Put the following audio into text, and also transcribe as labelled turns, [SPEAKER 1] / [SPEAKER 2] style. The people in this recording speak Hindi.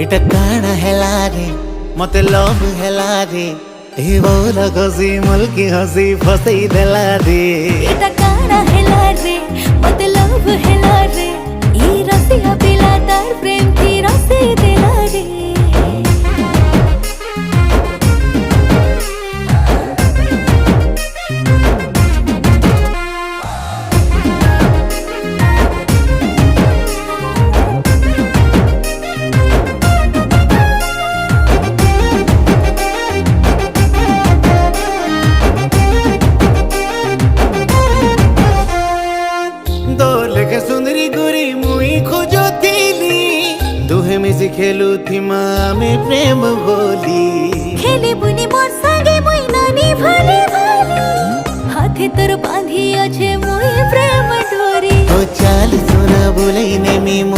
[SPEAKER 1] इटा काना हेला रे मते लव हेला रे ए बोला घसी मुल्की हसी फसई देला रे
[SPEAKER 2] इटा काना हेला रे मते लव हेला रे ई रसिया पिला तार प्रेम की रसी देला रे
[SPEAKER 1] सुंदरी गोरी मुई खोजो थीली दुहे मिसी खेलू थी माँ में प्रेम बोली
[SPEAKER 2] खेले बुनी मोर संगे मुई नानी भले भले हाथे तोर बांधी अच्छे मुई प्रेम डोरी
[SPEAKER 1] ओ चाल सुना बोले ने मी